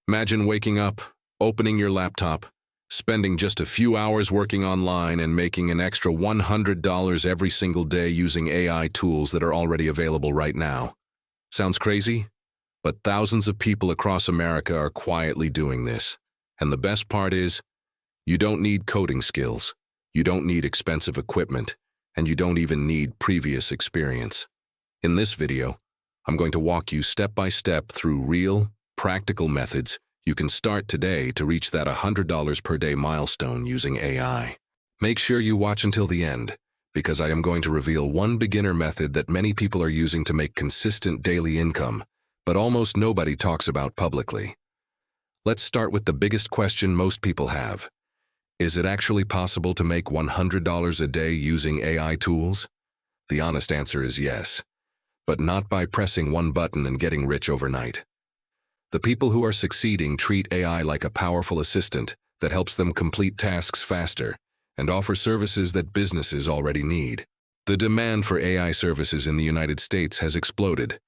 Imagine waking up, opening your laptop, spending just a few hours working online and making an extra $100 every single day using AI tools that are already available right now. Sounds crazy? But thousands of people across America are quietly doing this. And the best part is, you don't need coding skills, you don't need expensive equipment, and you don't even need previous experience. In this video, I'm going to walk you step by step through real, practical methods you can start today to reach that $100 per day milestone using AI. Make sure you watch until the end, because I am going to reveal one beginner method that many people are using to make consistent daily income, but almost nobody talks about publicly. Let's start with the biggest question most people have. Is it actually possible to make $100 a day using AI tools? The honest answer is yes, but not by pressing one button and getting rich overnight. The people who are succeeding treat AI like a powerful assistant that helps them complete tasks faster and offer services that businesses already need. The demand for AI services in the United States has exploded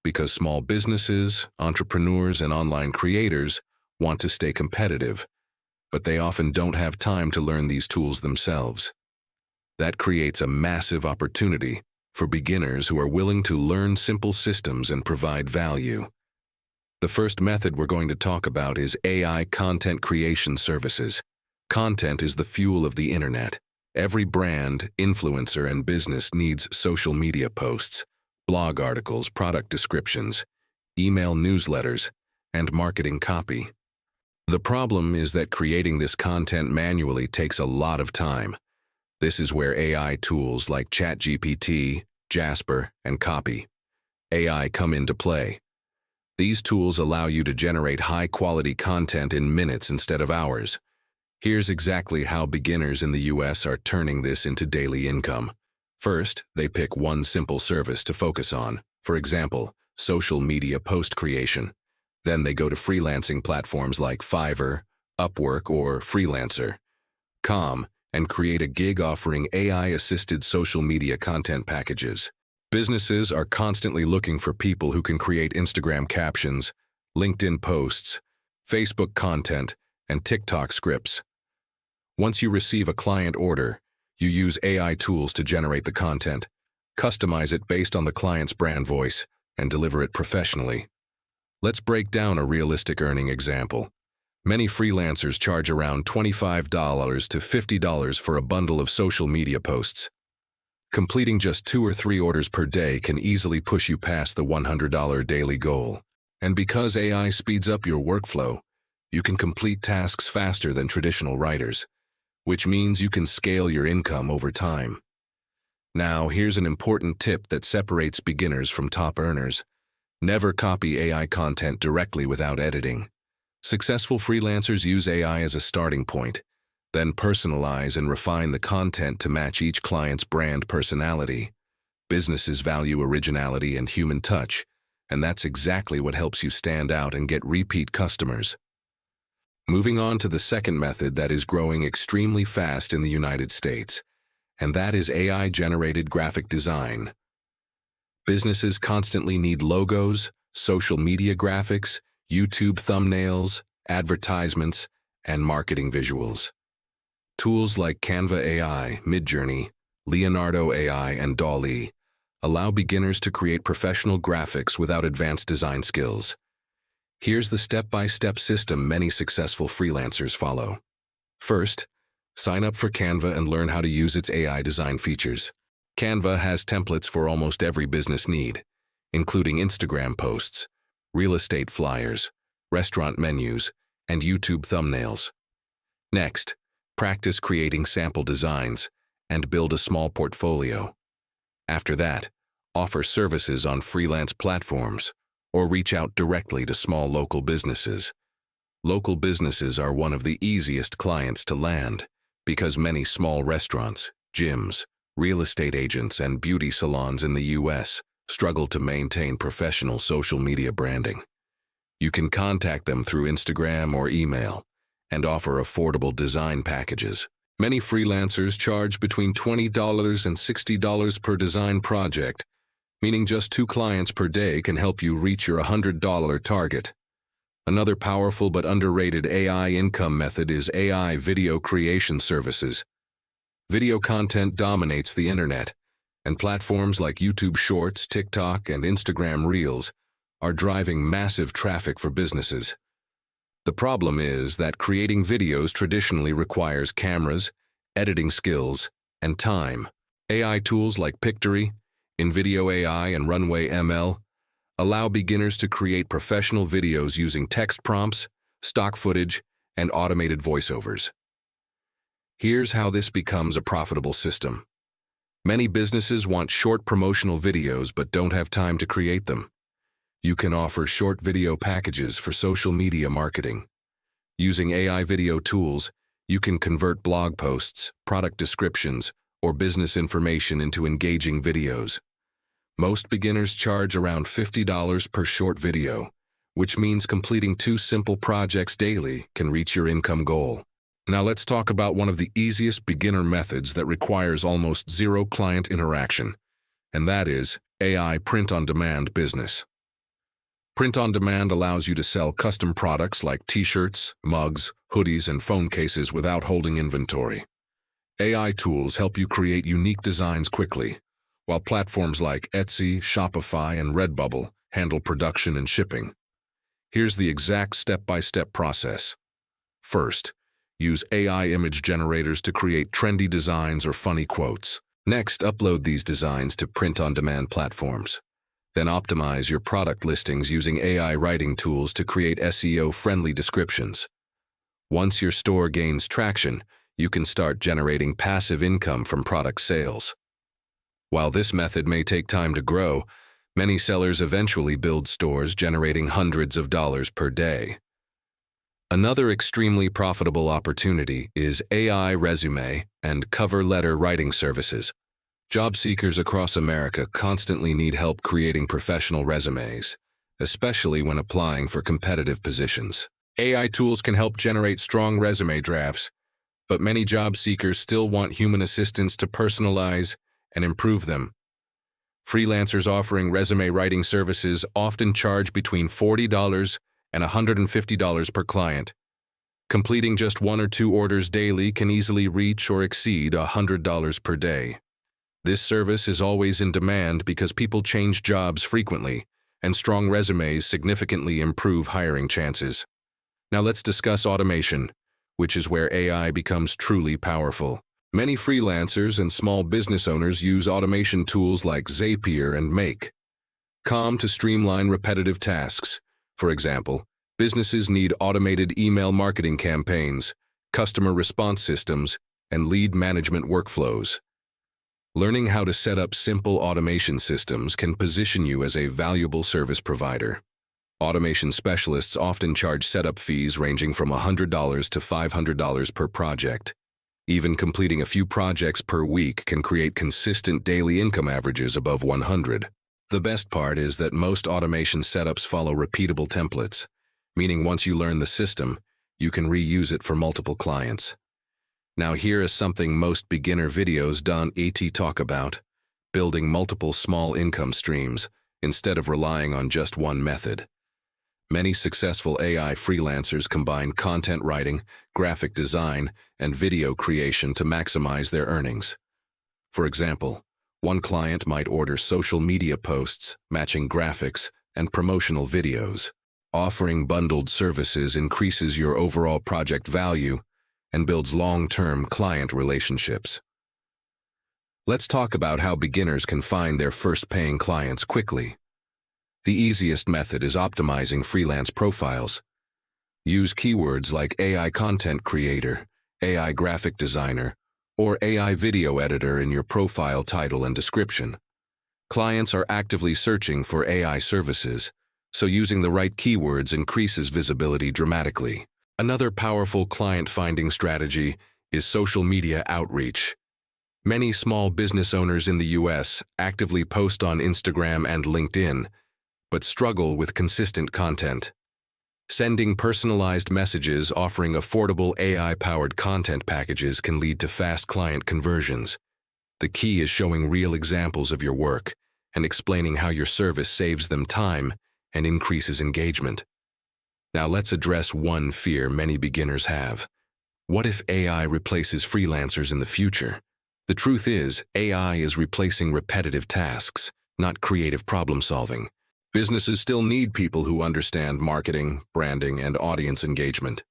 because small businesses, entrepreneurs, and online creators want to stay competitive, but they often don't have time to learn these tools themselves. That creates a massive opportunity for beginners who are willing to learn simple systems and provide value. The first method we're going to talk about is AI content creation services. Content is the fuel of the internet. Every brand, influencer, and business needs social media posts, blog articles, product descriptions, email newsletters, and marketing copy. The problem is that creating this content manually takes a lot of time. This is where AI tools like ChatGPT, Jasper, and Copy AI come into play. These tools allow you to generate high-quality content in minutes instead of hours. Here's exactly how beginners in the US are turning this into daily income. First, they pick one simple service to focus on, for example, social media post creation. Then they go to freelancing platforms like Fiverr, Upwork, or Freelancer.com and create a gig offering AI-assisted social media content packages. Businesses are constantly looking for people who can create Instagram captions, LinkedIn posts, Facebook content, and TikTok scripts. Once you receive a client order, you use AI tools to generate the content, customize it based on the client's brand voice, and deliver it professionally. Let's break down a realistic earning example. Many freelancers charge around $25 to $50 for a bundle of social media posts. Completing just 2 or 3 orders per day can easily push you past the $100 daily goal. And because AI speeds up your workflow, you can complete tasks faster than traditional writers, which means you can scale your income over time. Now, here's an important tip that separates beginners from top earners. Never copy AI content directly without editing. Successful freelancers use AI as a starting point, then personalize and refine the content to match each client's brand personality. Businesses value originality and human touch, and that's exactly what helps you stand out and get repeat customers. Moving on to the second method that is growing extremely fast in the United States, and that is AI-generated graphic design. Businesses constantly need logos, social media graphics, YouTube thumbnails, advertisements, and marketing visuals. Tools like Canva AI, Midjourney, Leonardo AI, and DALL-E allow beginners to create professional graphics without advanced design skills. Here's the step-by-step system many successful freelancers follow. First, sign up for Canva and learn how to use its AI design features. Canva has templates for almost every business need, including Instagram posts, real estate flyers, restaurant menus, and YouTube thumbnails. Next, practice creating sample designs and build a small portfolio. After that, offer services on freelance platforms or reach out directly to small local businesses. Local businesses are one of the easiest clients to land because many small restaurants, gyms, real estate agents, and beauty salons in the US struggle to maintain professional social media branding. You can contact them through Instagram or email and offer affordable design packages. Many freelancers charge between $20 and $60 per design project, meaning just 2 clients per day can help you reach your $100 target. Another powerful but underrated AI income method is AI video creation services. Video content dominates the internet, and platforms like YouTube Shorts, TikTok, and Instagram Reels are driving massive traffic for businesses. The problem is that creating videos traditionally requires cameras, editing skills, and time. AI tools like Pictory, InVideo AI, and Runway ML allow beginners to create professional videos using text prompts, stock footage, and automated voiceovers. Here's how this becomes a profitable system. Many businesses want short promotional videos but don't have time to create them. You can offer short video packages for social media marketing. Using AI video tools, you can convert blog posts, product descriptions, or business information into engaging videos. Most beginners charge around $50 per short video, which means completing 2 simple projects daily can reach your income goal. Now let's talk about one of the easiest beginner methods that requires almost zero client interaction, and that is AI print-on-demand business. Print-on-demand allows you to sell custom products like t-shirts, mugs, hoodies, and phone cases without holding inventory. AI tools help you create unique designs quickly, while platforms like Etsy, Shopify, and Redbubble handle production and shipping. Here's the exact step-by-step process. First, use AI image generators to create trendy designs or funny quotes. Next, upload these designs to print-on-demand platforms. Then optimize your product listings using AI writing tools to create SEO-friendly descriptions. Once your store gains traction, you can start generating passive income from product sales. While this method may take time to grow, many sellers eventually build stores generating hundreds of dollars per day. Another extremely profitable opportunity is AI resume and cover letter writing services. Job seekers across America constantly need help creating professional resumes, especially when applying for competitive positions. AI tools can help generate strong resume drafts, but many job seekers still want human assistance to personalize and improve them. Freelancers offering resume writing services often charge between $40 and $150 per client. Completing just 1 or 2 orders daily can easily reach or exceed $100 per day. This service is always in demand because people change jobs frequently, and strong resumes significantly improve hiring chances. Now let's discuss automation, which is where AI becomes truly powerful. Many freelancers and small business owners use automation tools like Zapier and Make.com to streamline repetitive tasks. For example, businesses need automated email marketing campaigns, customer response systems, and lead management workflows. Learning how to set up simple automation systems can position you as a valuable service provider. Automation specialists often charge setup fees ranging from $100 to $500 per project. Even completing a few projects per week can create consistent daily income averages above 100. The best part is that most automation setups follow repeatable templates, meaning once you learn the system, you can reuse it for multiple clients. Now here is something most beginner videos don't talk about: building multiple small income streams instead of relying on just one method. Many successful AI freelancers combine content writing, graphic design, and video creation to maximize their earnings. For example, one client might order social media posts, matching graphics, and promotional videos. Offering bundled services increases your overall project value and builds long-term client relationships. Let's talk about how beginners can find their first paying clients quickly. The easiest method is optimizing freelance profiles. Use keywords like AI content creator, AI graphic designer, or AI video editor in your profile title and description. Clients are actively searching for AI services, so using the right keywords increases visibility dramatically. Another powerful client-finding strategy is social media outreach. Many small business owners in the US actively post on Instagram and LinkedIn, but struggle with consistent content. Sending personalized messages offering affordable AI-powered content packages can lead to fast client conversions. The key is showing real examples of your work and explaining how your service saves them time and increases engagement. Now let's address one fear many beginners have. What if AI replaces freelancers in the future? The truth is, AI is replacing repetitive tasks, not creative problem-solving. Businesses still need people who understand marketing, branding, and audience engagement.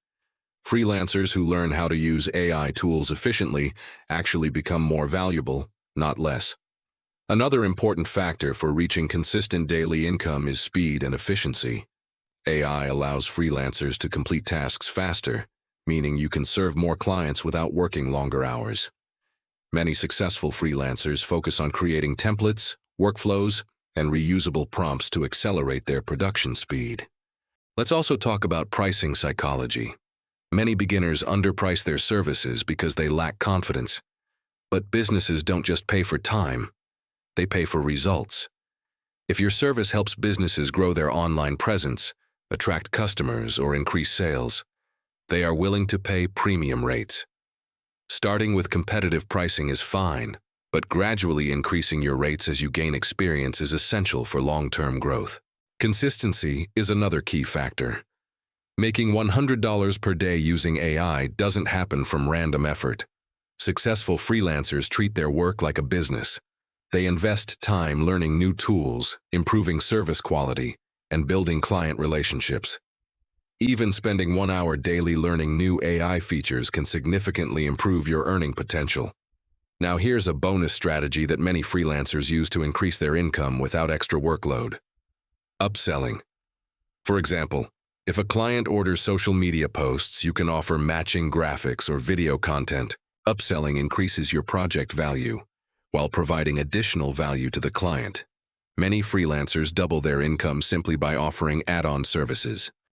Freelancers who learn how to use AI tools efficiently actually become more valuable, not less. Another important factor for reaching consistent daily income is speed and efficiency. AI allows freelancers to complete tasks faster, meaning you can serve more clients without working longer hours. Many successful freelancers focus on creating templates, workflows, and reusable prompts to accelerate their production speed. Let's also talk about pricing psychology. Many beginners underprice their services because they lack confidence. But businesses don't just pay for time, they pay for results. If your service helps businesses grow their online presence, attract customers, or increase sales, they are willing to pay premium rates. Starting with competitive pricing is fine, but gradually increasing your rates as you gain experience is essential for long-term growth. Consistency is another key factor. Making $100 per day using AI doesn't happen from random effort. Successful freelancers treat their work like a business. They invest time learning new tools, improving service quality, and building client relationships. Even spending 1 hour daily learning new AI features can significantly improve your earning potential. Now here's a bonus strategy that many freelancers use to increase their income without extra workload. Upselling. For example, if a client orders social media posts, you can offer matching graphics or video content. Upselling increases your project value, while providing additional value to the client. Many freelancers double their income simply by offering add-on services.